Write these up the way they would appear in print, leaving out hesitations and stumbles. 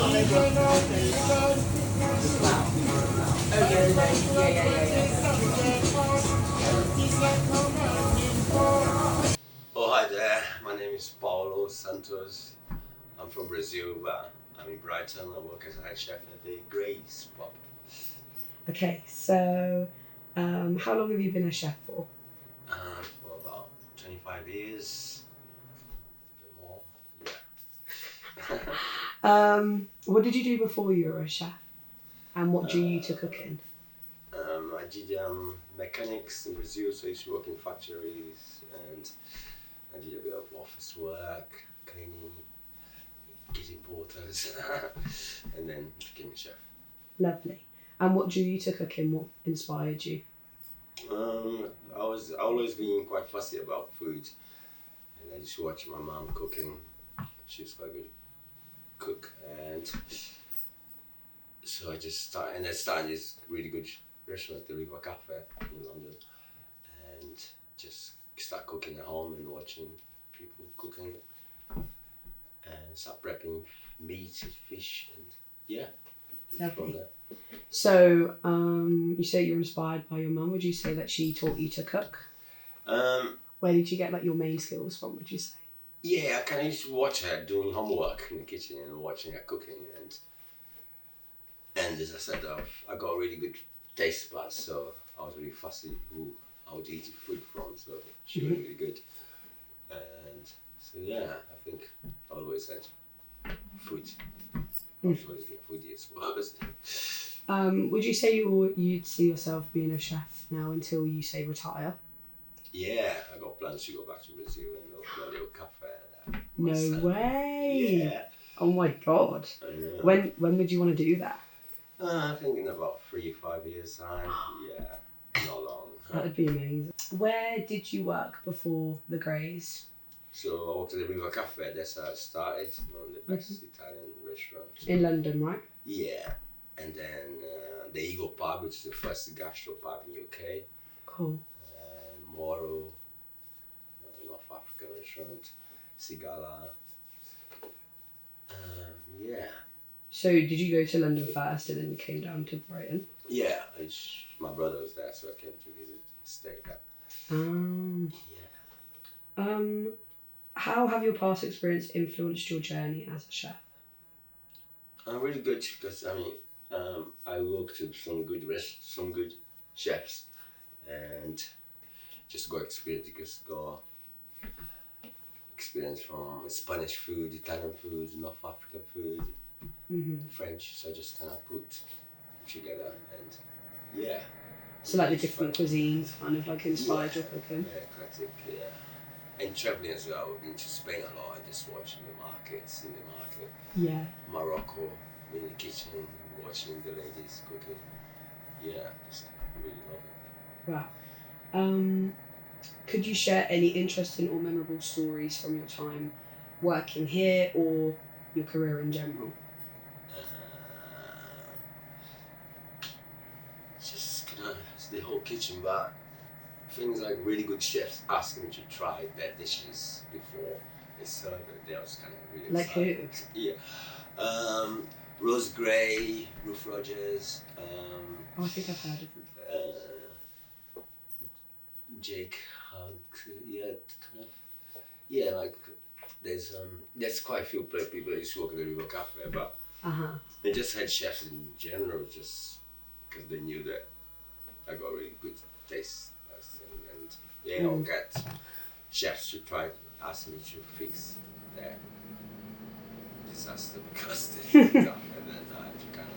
Oh, the other day. Oh, hi there. My name is Paulo Santos. I'm from Brazil, but I'm in Brighton. I work as a head chef at the Grace pub. Okay, so how long have you been a chef for? For about 25 years, a bit more. Yeah. What did you do before you were a chef? And what drew you to cooking? I did mechanics in Brazil, so I used to work in factories, and I did a bit of office work, cleaning, getting porters, and then became a chef. Lovely. And what drew you to cooking? What inspired you? I was always being quite fussy about food, and I just watched my mom cooking. She was quite a good cook, and so I just started this really good restaurant, the River Cafe in London, and just start cooking at home and watching people cooking, and start prepping meat and fish, and yeah. Lovely. So, you say you're inspired by your mum. Would you say that she taught you to cook? Where did you get like your main skills from, would you say? Yeah, I kind of used to watch her doing homework in the kitchen and watching her cooking, and as I said, I got a really good taste buds, so I was really fussy who I would eat food from, so she was really good. And so yeah, I think I always said food. I was always being foodie as well. Would you say you'd see yourself being a chef now until you say retire? Yeah, I got plans to go back to Brazil and open a little cafe there. No way! Yeah. Oh my god. I know. When would you want to do that? I think in about 3-5 years time. Yeah, not long. That would be amazing. Where did you work before the Grays? So I worked at the River Cafe. That's how I started. One of the best Italian restaurants. In London, right? Yeah, and then the Eagle Pub, which is the first gastro pub in UK. Cool. Moro, North African restaurant, Sigala. Yeah. So did you go to London first and then you came down to Brighton? Yeah, my brother was there, so I came to visit, stay there. Yeah. How have your past experience influenced your journey as a chef? I'm really good because I worked with some good chefs, and just got experience from Spanish food, Italian food, North African food, French. So I just kind of put together, and yeah. So like the different cuisines kind of like inspired your cooking? Yeah, eclectic, yeah. And traveling as well. I've been to Spain a lot, just watching the markets, in the market. Yeah. Morocco, in the kitchen, watching the ladies cooking. Yeah, just really love it. Wow. Could you share any interesting or memorable stories from your time working here or your career in general? Just kind of the whole kitchen, but things like really good chefs asking me to try their dishes before they serve it. That was kind of really like exciting. Who? Yeah. Rose Gray, Ruth Rogers. I think I've heard of them. Jake Hug, like there's quite a few people that used to work at the River Cafe, but they just had chefs in general just because they knew that I got really good taste, and I'll get chefs to try asking me to fix their disaster because they done, and then I had to kind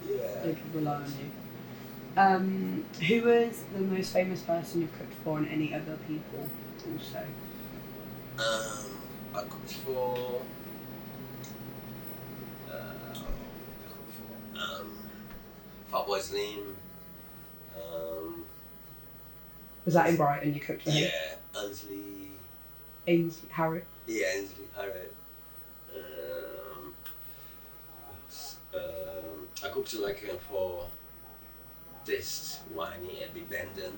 of They could rely on you. Who was the most famous person you've cooked for, and any other people also? I cooked for Fatboy Slim. Was that in Brighton you cooked for him? Yeah, Ainsley. Harriet? Yeah, Ainsley, Harriet. I cooked for Taste Winey and Big Bendon.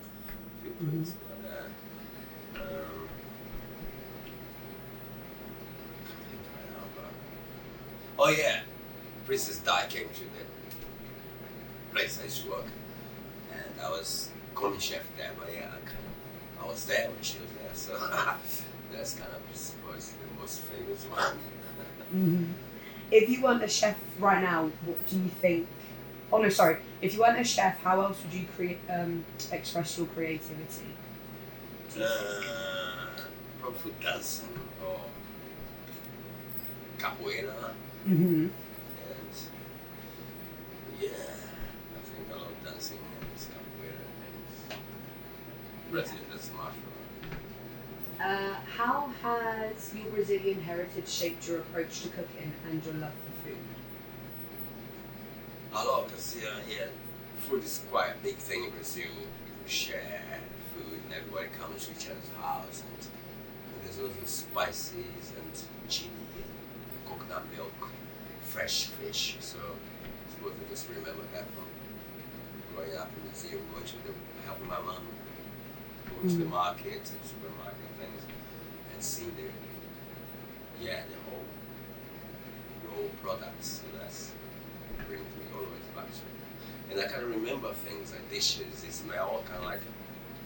Oh yeah, Princess Di came to the place I used to work, and I was commis chef there. But yeah, I was there when she was there, so that's kind of, I suppose, the most famous one. Mm-hmm. If you weren't a chef right now, what do you think? Oh no, sorry. If you weren't a chef, how else would you express your creativity? Probably dancing or capoeira, Mm-hmm. and yeah, I think a lot of dancing and capoeira and Brazilian that's martial art. How has your Brazilian heritage shaped your approach to cooking and your love for food? A lot, because yeah, food is quite a big thing in Brazil. People share food and everybody comes to each other's house, and there's lots of spices and chili and coconut milk, fresh fish. So I suppose I just remember that from growing up in Brazil, helping my mom, going to the market and supermarket things, and seeing the whole raw products. So that's brings me always back to it. And I kind of remember things like dishes, they smell kind of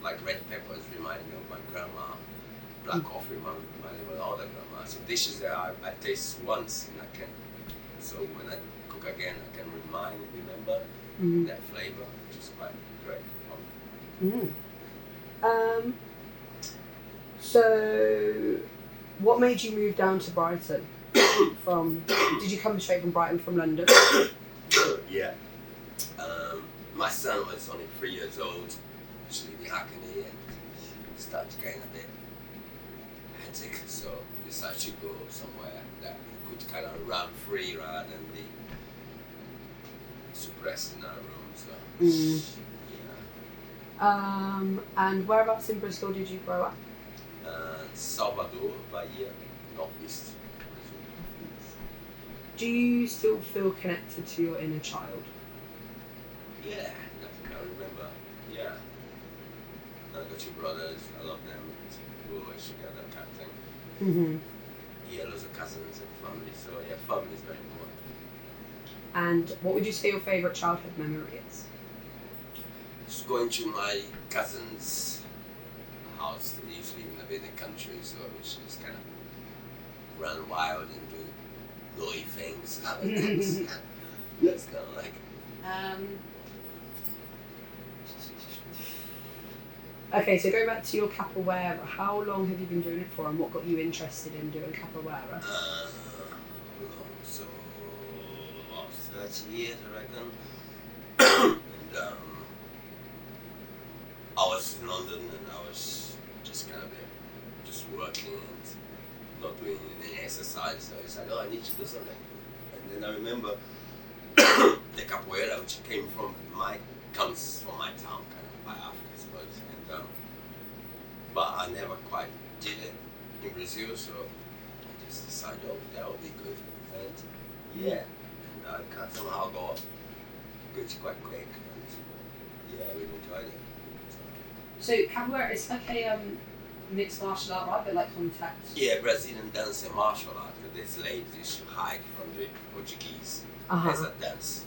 like red peppers remind me of my grandma, black coffee remind me of my other grandma. So dishes that I taste once and I can, so when I cook again, I can remember that flavor, which is quite great. So, what made you move down to Brighton? Did you come straight from Brighton from London? Yeah. My son was only 3 years old, actually in Hackney, and started getting a bit hectic, so we decided to go somewhere that we could kind of run free rather than be suppressed in our room. So, And whereabouts in Bristol did you grow up? Salvador, Bahia, northeast. Do you still feel connected to your inner child? Yeah, definitely. I remember. Yeah. And I got two brothers. I love them. We're always together, kind of thing. Mm-hmm. Yeah, lots of cousins and family. So yeah, family is very important. And what would you say your favourite childhood memory is? Just going to my cousin's house. They usually live in a bit in the country, so we just kind of run wild and do naughty things. That's kind of like. Okay, so going back to your capoeira, how long have you been doing it for, and what got you interested in doing capoeira? So about 30 years, I reckon. And I was in London, and I was just kind of just working and not doing any exercise. So I decided, I need to do something. And then I remember the capoeira, which comes from my town, kind of by Africa, I suppose. And but I never quite did it in Brazil, so I just decided, that would be good. And and I kind of somehow got good quite quick. And I really enjoyed it. So capoeira is like a mixed martial art, right? But like contact. Yeah, Brazilian dance and martial art. These ladies used to hide from the Portuguese as a dance.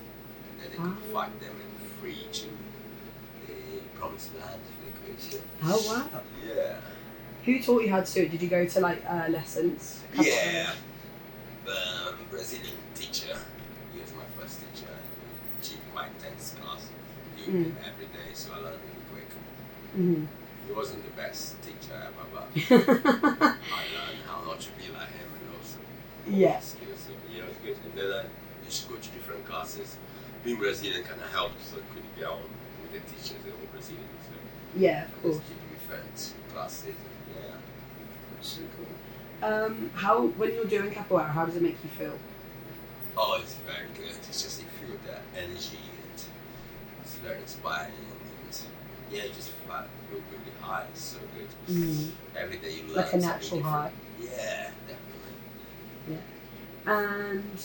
And then they could fight them and free to the promised land. Oh wow. Yeah. Who taught you how to do it? Did you go to like lessons? Yeah. Brazilian teacher. He was my first teacher. She quite intense class. He would every day, so I learned really quick. Mm-hmm. He wasn't the best teacher ever, but I learned how not to be like him and also skills. So yeah, it was good. And then I used to go to different classes. Being Brazilian kind of helped, so I could get on with the teachers that were Brazilian. So yeah, of course. Different classes. Yeah. So cool. When you're doing capoeira, how does it make you feel? Oh, it's very good. It's just you feel that energy and it's very inspiring. And you just feel really high. It's so good. Every day you learn like a natural high. Yeah, definitely. Yeah. And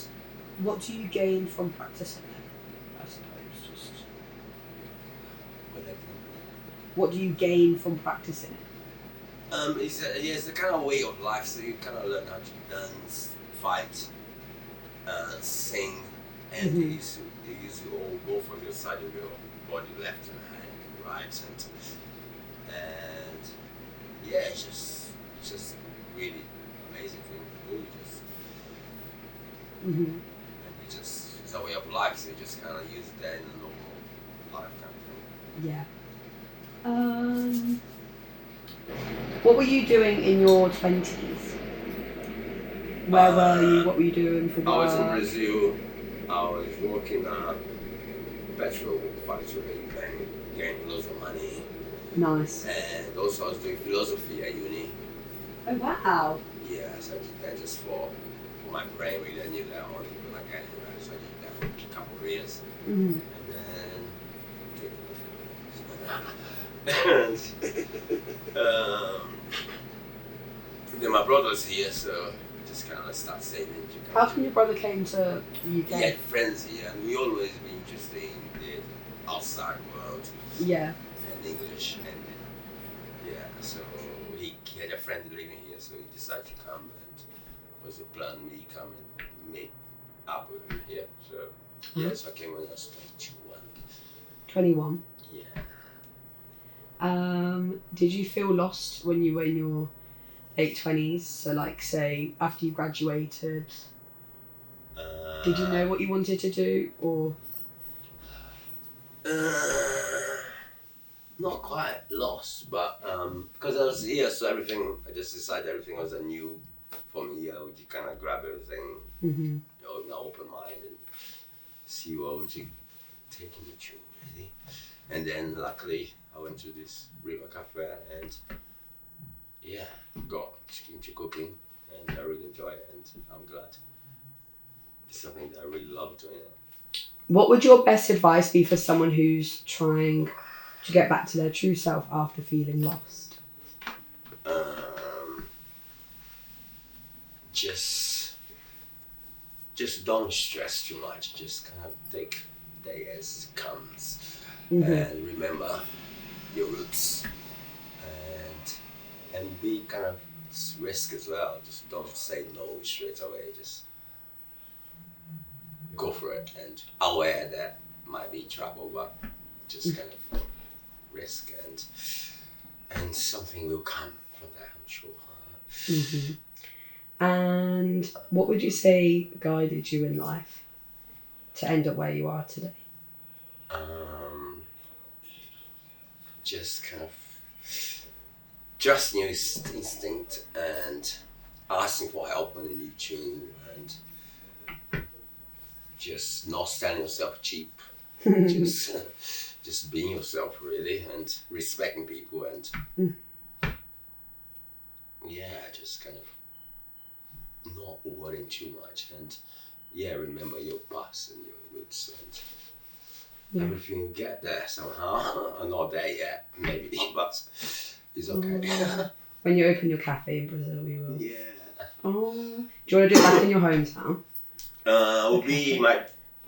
what do you gain from practicing it? I suppose just. What do you gain from practicing it? It's a kind of way of life. So you kind of learn how to dance, fight, sing, and you use all both of your side of your body, left and hand and right, and yeah, it's just really amazing thing to do. And you just it's a way of life, so you just kind of use that in a normal life kind of thing. Yeah. What were you doing in your 20s? Where were you? What were you doing for work? I was in Brazil. I was working at a petrol factory and getting loads of money. Nice. And also I was doing philosophy at uni. Oh wow. Yeah, so I did that just for my brain really. I knew that I wanted to go like anywhere, so I did that for a couple of years. And then my brother was here, so just kind of start saving. How come your brother came to the UK? He had friends here, and we always been interested in the outside world. Yeah. And English, and yeah, so he had a friend living here, so he decided to come, and it was a plan me come and meet up with him here. So yeah, so I came when I was 21. 21. Yeah. Did you feel lost when you were in your late 20s? So like say after you graduated, did you know what you wanted to do or? Not quite lost, but because I was here, so I just decided everything was new for me. I would kind of grab everything, in an open mind and see what would you take me to, really. And then luckily I went to this river cafe and yeah, got into cooking and I really enjoy it and I'm glad. It's something that I really love doing. What would your best advice be for someone who's trying to get back to their true self after feeling lost? Just don't stress too much. Just kind of take the day as it comes, and remember your roots, and be kind of risk as well. Just don't say no straight away. Just go for it, and aware that might be trouble, but just kind of risk, and something will come from that, I'm sure. And what would you say guided you in life to end up where you are today? Just kind of trusting your instinct and asking for help when you need to, and just not selling yourself cheap. just being yourself really, and respecting people, and yeah, just kind of not worrying too much, and yeah, remember your past and your roots, and everything will get there somehow. I'm not there yet, maybe, but it's okay. When you open your cafe in Brazil, you will. Yeah. Oh, do you want to do it back in your hometown? It will be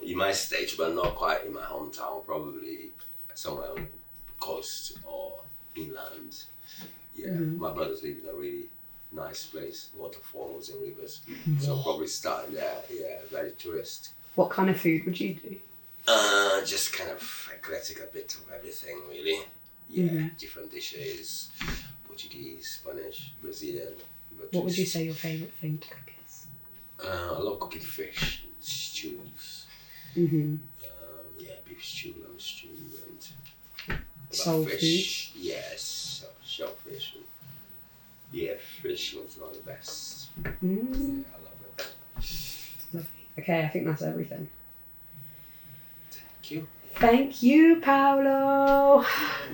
in my stage, but not quite in my hometown. Probably somewhere on the coast or inland. Yeah, my brothers live in a really nice place, waterfalls and rivers. So I'll probably start there. Yeah, very tourist. What kind of food would you do? Just kind of eclectic, a bit of everything really. Yeah, different dishes, Portuguese, Spanish, Brazilian. What would you say your favourite thing to cook is? I love cooking fish, stews. Yeah, beef stew, lamb stew, and soul fish. Yes, shellfish. Yeah, fish was one of the best. Yeah, I love it. Lovely. Okay, I think that's everything. Thank you. Thank you, Paulo.